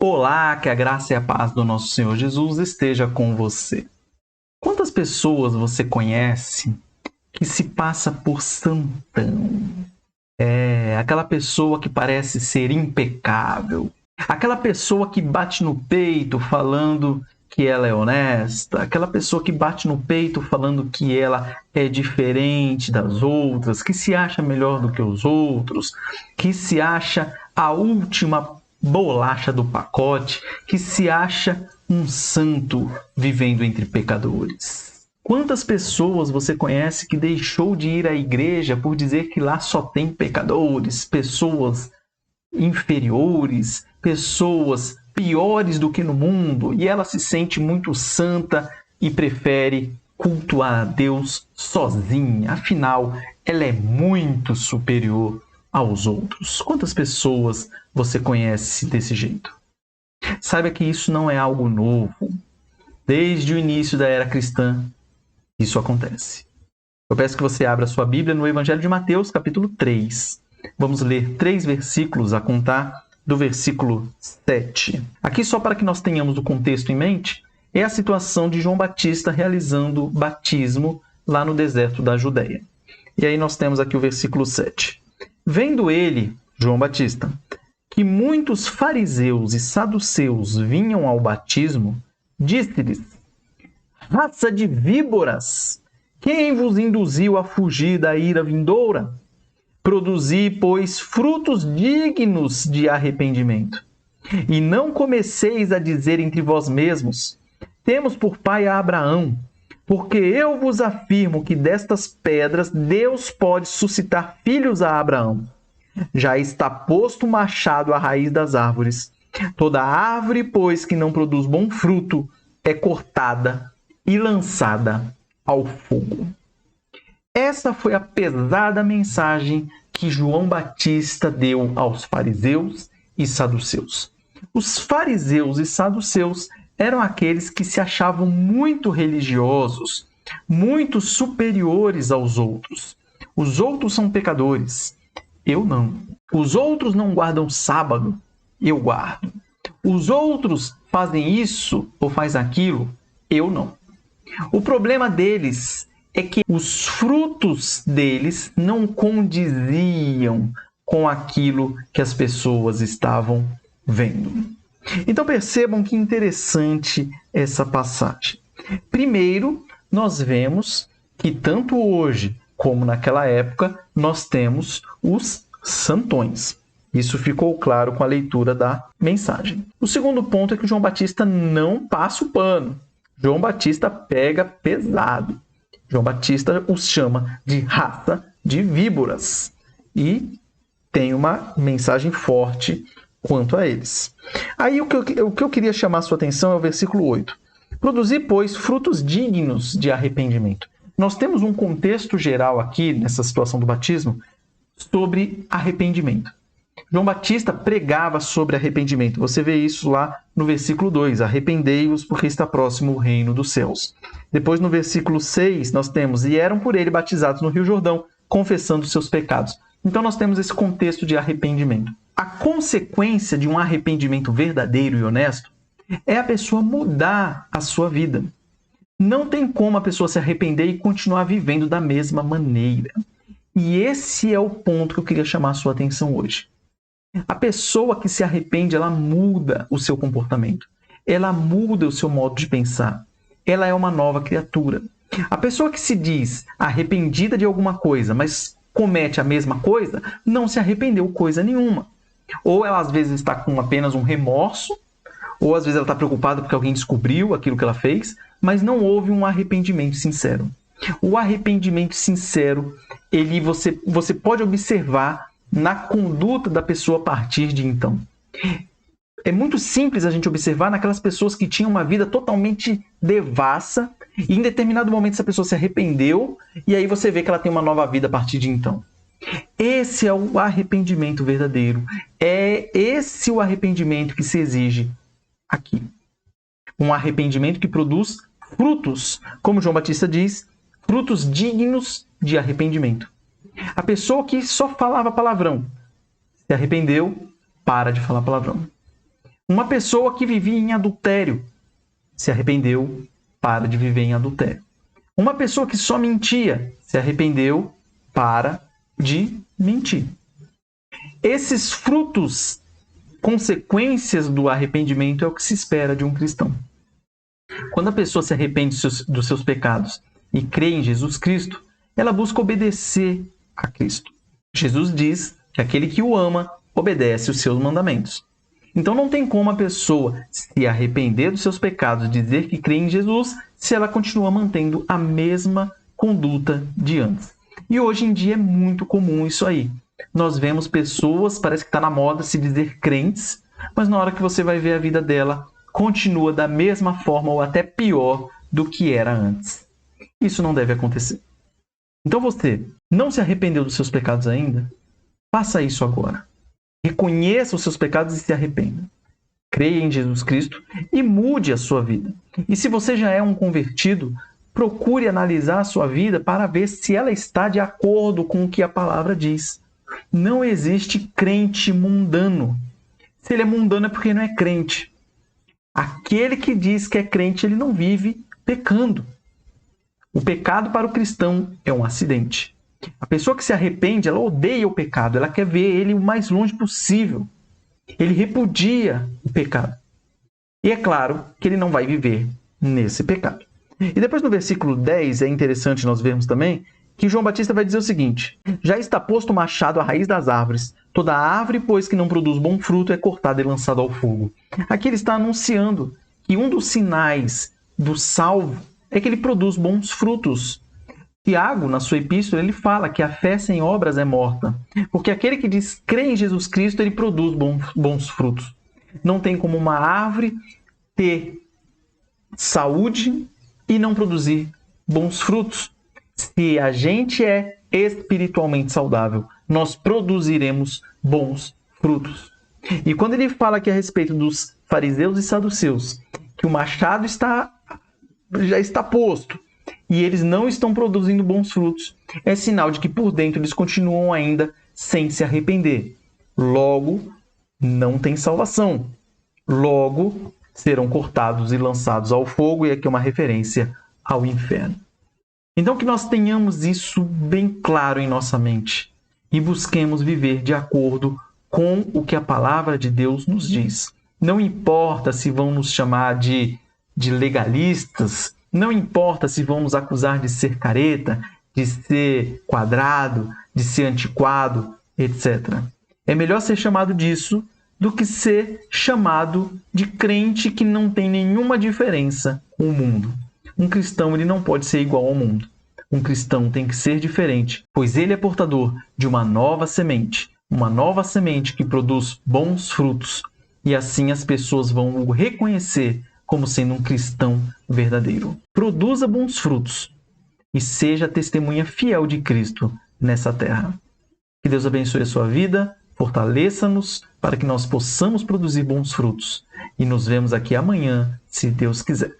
Olá, que a graça e a paz do nosso Senhor Jesus esteja com você. Quantas pessoas você conhece que se passa por santão? Aquela pessoa que parece ser impecável. Aquela pessoa que bate no peito falando que ela é honesta. Aquela pessoa que bate no peito falando que ela é diferente das outras, que se acha melhor do que os outros, que se acha a última bolacha do pacote, que se acha um santo vivendo entre pecadores. Quantas pessoas você conhece que deixou de ir à igreja por dizer que lá só tem pecadores, pessoas inferiores, pessoas piores do que no mundo, e ela se sente muito santa e prefere cultuar a Deus sozinha, afinal, ela é muito superior aos outros. Quantas pessoas você conhece desse jeito? Saiba que isso não é algo novo. Desde o início da era cristã, isso acontece. Eu peço que você abra sua Bíblia no Evangelho de Mateus, capítulo 3. Vamos ler 3 versículos a contar do versículo 7. Aqui, só para que nós tenhamos o contexto em mente, é a situação de João Batista realizando batismo lá no deserto da Judéia. E aí nós temos aqui o versículo 7. Vendo ele, João Batista, que muitos fariseus e saduceus vinham ao batismo, disse-lhes: raça de víboras, quem vos induziu a fugir da ira vindoura? Produzi, pois, frutos dignos de arrependimento. E não comeceis a dizer entre vós mesmos: temos por pai a Abraão, porque eu vos afirmo que destas pedras Deus pode suscitar filhos a Abraão. Já está posto o machado à raiz das árvores. Toda árvore, pois, que não produz bom fruto, é cortada e lançada ao fogo. Essa foi a pesada mensagem que João Batista deu aos fariseus e saduceus. Os fariseus e saduceus eram aqueles que se achavam muito religiosos, muito superiores aos outros. Os outros são pecadores, eu não. Os outros não guardam sábado, eu guardo. Os outros fazem isso ou fazem aquilo, eu não. O problema deles é que os frutos deles não condiziam com aquilo que as pessoas estavam vendo. Então percebam que interessante essa passagem. Primeiro, nós vemos que tanto hoje como naquela época, nós temos os santões. Isso ficou claro com a leitura da mensagem. O segundo ponto é que João Batista não passa o pano. João Batista pega pesado. João Batista os chama de raça de víboras e tem uma mensagem forte quanto a eles. Aí o que eu queria chamar a sua atenção é o versículo 8. Produzi, pois, frutos dignos de arrependimento. Nós temos um contexto geral aqui, nessa situação do batismo, sobre arrependimento. João Batista pregava sobre arrependimento. Você vê isso lá no versículo 2. Arrependei-vos, porque está próximo o reino dos céus. Depois, no versículo 6, nós temos: e eram por ele batizados no Rio Jordão, confessando seus pecados. Então, nós temos esse contexto de arrependimento. A consequência de um arrependimento verdadeiro e honesto é a pessoa mudar a sua vida. Não tem como a pessoa se arrepender e continuar vivendo da mesma maneira. E esse é o ponto que eu queria chamar a sua atenção hoje. A pessoa que se arrepende, ela muda o seu comportamento. Ela muda o seu modo de pensar. Ela é uma nova criatura. A pessoa que se diz arrependida de alguma coisa, mas comete a mesma coisa, não se arrependeu coisa nenhuma. Ou ela às vezes está com apenas um remorso, ou às vezes ela está preocupada porque alguém descobriu aquilo que ela fez, mas não houve um arrependimento sincero. O arrependimento sincero, você pode observar na conduta da pessoa a partir de então. É muito simples a gente observar naquelas pessoas que tinham uma vida totalmente devassa e em determinado momento essa pessoa se arrependeu e aí você vê que ela tem uma nova vida a partir de então. Esse é o arrependimento verdadeiro. É esse o arrependimento que se exige aqui. Um arrependimento que produz frutos, como João Batista diz, frutos dignos de arrependimento. A pessoa que só falava palavrão, se arrependeu, para de falar palavrão. Uma pessoa que vivia em adultério se arrependeu, para de viver em adultério. Uma pessoa que só mentia se arrependeu, para de mentir. Esses frutos, consequências do arrependimento, é o que se espera de um cristão. Quando a pessoa se arrepende dos seus pecados e crê em Jesus Cristo, ela busca obedecer a Cristo. Jesus diz que aquele que o ama obedece os seus mandamentos. Então não tem como a pessoa se arrepender dos seus pecados e dizer que crê em Jesus se ela continua mantendo a mesma conduta de antes. E hoje em dia é muito comum isso aí. Nós vemos pessoas, parece que está na moda se dizer crentes, mas na hora que você vai ver a vida dela, continua da mesma forma ou até pior do que era antes. Isso não deve acontecer. Então você não se arrependeu dos seus pecados ainda? Faça isso agora. Reconheça os seus pecados e se arrependa. Creia em Jesus Cristo e mude a sua vida. E se você já é um convertido, procure analisar a sua vida para ver se ela está de acordo com o que a palavra diz. Não existe crente mundano. Se ele é mundano é porque não é crente. Aquele que diz que é crente, ele não vive pecando. O pecado para o cristão é um acidente. A pessoa que se arrepende, ela odeia o pecado, ela quer ver ele o mais longe possível. Ele repudia o pecado. E é claro que ele não vai viver nesse pecado. E depois no versículo 10, é interessante nós vermos também que João Batista vai dizer o seguinte: já está posto o machado à raiz das árvores. Toda árvore, pois, que não produz bom fruto é cortada e lançada ao fogo. Aqui ele está anunciando que um dos sinais do salvo é que ele produz bons frutos. Tiago, na sua epístola, ele fala que a fé sem obras é morta. Porque aquele que diz crê em Jesus Cristo, ele produz bons frutos. Não tem como uma árvore ter saúde e não produzir bons frutos. Se a gente é espiritualmente saudável, nós produziremos bons frutos. E quando ele fala aqui a respeito dos fariseus e saduceus, que o machado já está posto, e eles não estão produzindo bons frutos, é sinal de que por dentro eles continuam ainda sem se arrepender. Logo, não tem salvação. Logo, serão cortados e lançados ao fogo, e aqui é uma referência ao inferno. Então que nós tenhamos isso bem claro em nossa mente e busquemos viver de acordo com o que a palavra de Deus nos diz. Não importa se vão nos chamar de legalistas, não importa se vão nos acusar de ser careta, de ser quadrado, de ser antiquado, etc. É melhor ser chamado disso do que ser chamado de crente que não tem nenhuma diferença com o mundo. Um cristão ele não pode ser igual ao mundo. Um cristão tem que ser diferente, pois ele é portador de uma nova semente que produz bons frutos, e assim as pessoas vão o reconhecer como sendo um cristão verdadeiro. Produza bons frutos e seja testemunha fiel de Cristo nessa terra. Que Deus abençoe a sua vida, fortaleça-nos para que nós possamos produzir bons frutos. E nos vemos aqui amanhã, se Deus quiser.